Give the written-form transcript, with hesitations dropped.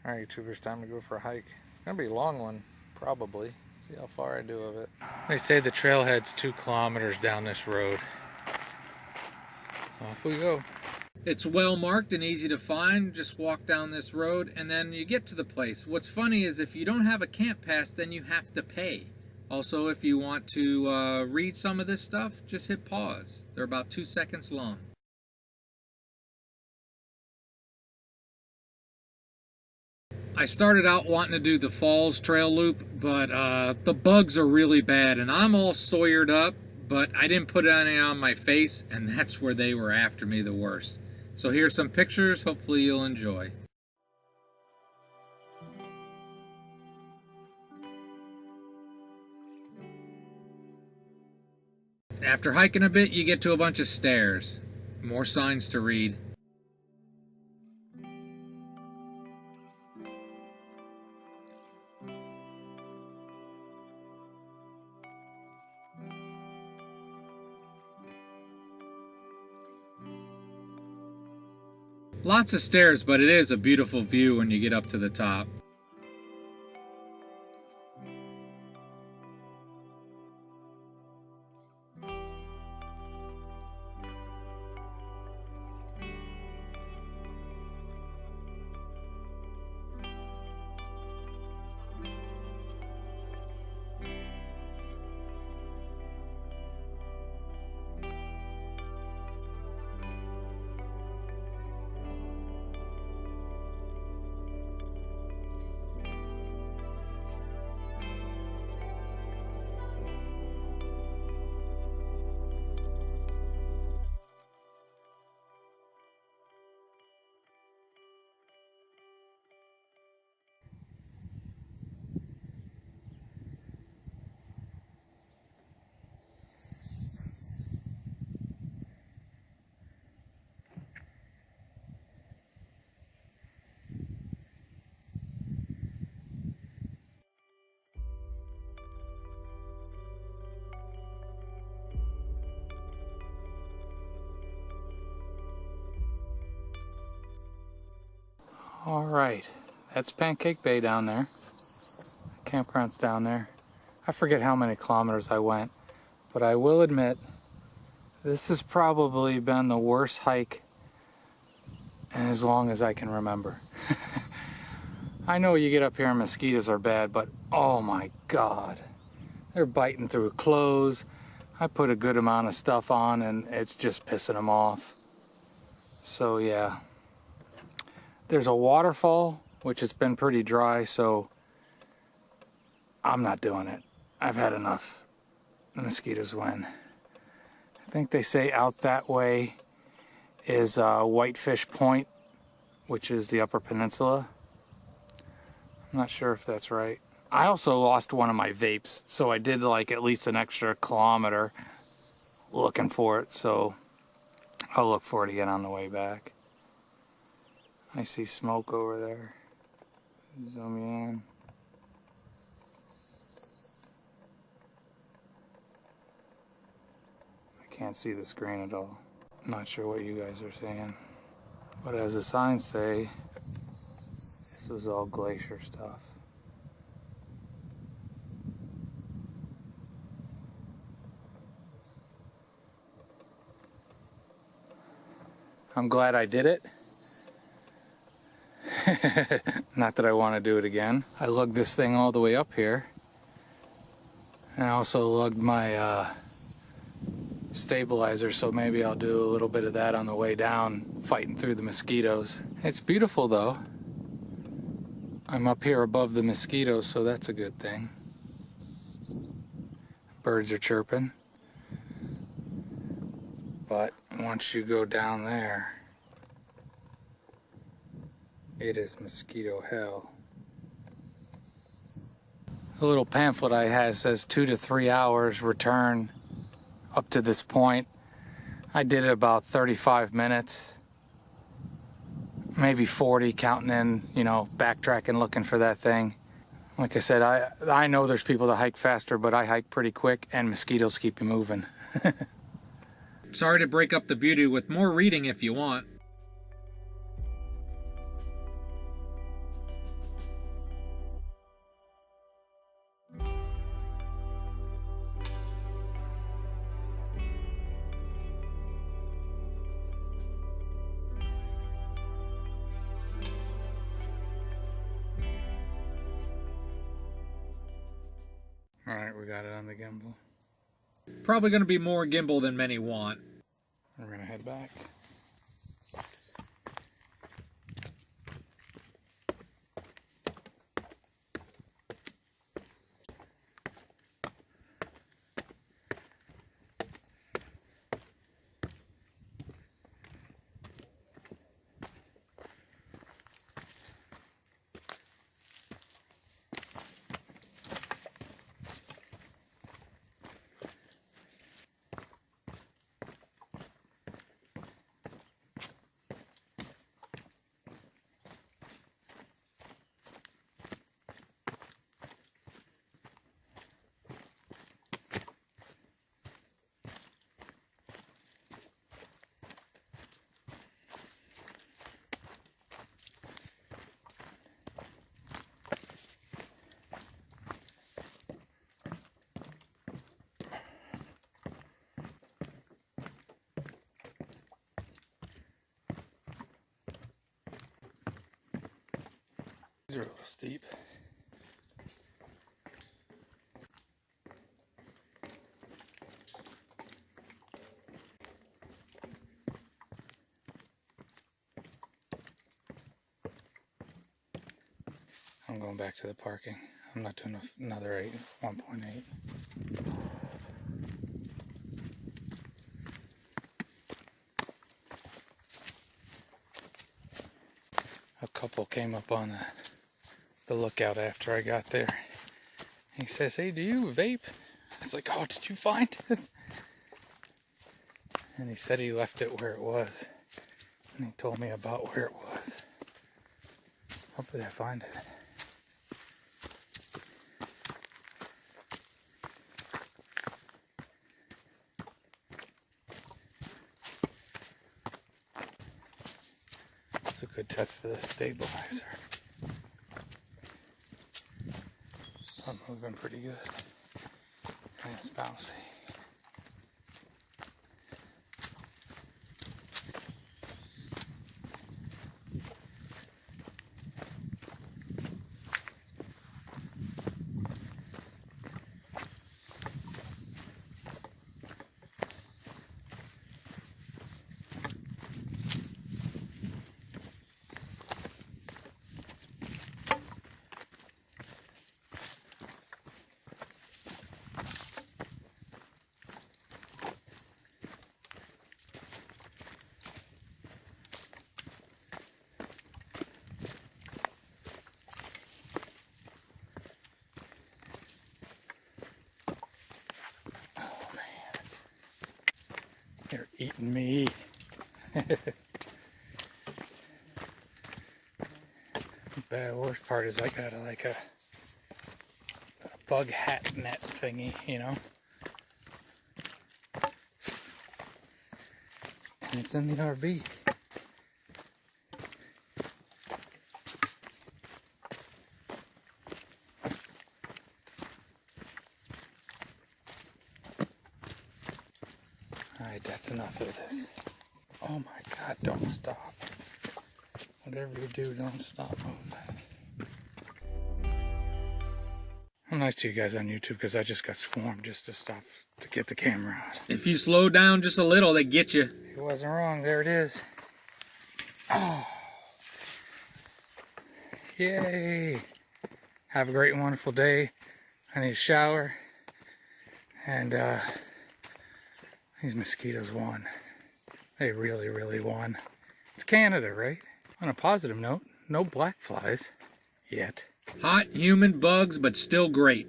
Alright, YouTubers, time to go for a hike. It's gonna be a long one, probably. See how far I do of it. They say the trailhead's 2 kilometers down this road. Off we go. It's well marked and easy to find. Just walk down this road and then you get to the place. What's funny is if you don't have a camp pass, then you have to pay. Also, if you want to read some of this stuff, just hit pause. They're about 2 seconds long. I started out wanting to do the Falls Trail Loop, but the bugs are really bad, and I'm all soyered up, but I didn't put any on my face, and that's where they were after me the worst. So here's some pictures, hopefully you'll enjoy. After hiking a bit, you get to a bunch of stairs. More signs to read. Lots of stairs, but it is a beautiful view when you get up to the top. Alright, that's Pancake Bay down there. Campground's down there. I forget how many kilometers I went, but I will admit this has probably been the worst hike in as long as I can remember. I know you get up here and mosquitoes are bad, but oh my god, they're biting through clothes. I put a good amount of stuff on and it's just pissing them off. So yeah. There's a waterfall, which has been pretty dry, so I'm not doing it. I've had enough. The mosquitoes win. I think they say out that way is Whitefish Point, which is the Upper Peninsula. I'm not sure if that's right. I also lost one of my vapes, so I did like at least an extra kilometer looking for it, so I'll look for it again on the way back. I see smoke over there. Zoom in. I can't see the screen at all. I'm not sure what you guys are saying. But as the signs say, this is all glacier stuff. I'm glad I did it. Not that I want to do it again. I lugged this thing all the way up here. And I also lugged my stabilizer, so maybe I'll do a little bit of that on the way down, fighting through the mosquitoes. It's beautiful though. I'm up here above the mosquitoes, so that's a good thing. Birds are chirping. But once you go down there, it is mosquito hell. The little pamphlet I had says 2 to 3 hours return up to this point. I did it about 35 minutes, maybe 40 counting in, you know, backtracking looking for that thing. Like I said, I know there's people that hike faster, but I hike pretty quick and mosquitoes keep you moving. Sorry to break up the beauty with more reading if you want. Alright, we got it on the gimbal. Probably going to be more gimbal than many want. We're going to head back. These are a little steep. I'm going back to the parking. I'm not doing another 1.8. A couple came up on the lookout after I got there. He says, "Hey, do you vape?" I was like, "Oh, did you find it?" And he said he left it where it was. And he told me about where it was. Hopefully I find it. It's a good test for the stabilizer. I'm moving pretty good. And it's bouncy. They're eating me. The worst part is I got a bug hat net thingy, you know? And it's in the RV. Alright, that's enough of this. Oh my God, don't stop. Whatever you do, don't stop moving. I'm nice to you guys on YouTube because I just got swarmed just to stop to get the camera out. If you slow down just a little, they get you. He wasn't wrong, there it is. Oh. Yay. Have a great and wonderful day. I need a shower. And these mosquitoes won. They really, really won. It's Canada, right? On a positive note, no black flies yet. Hot, humid bugs, but still great.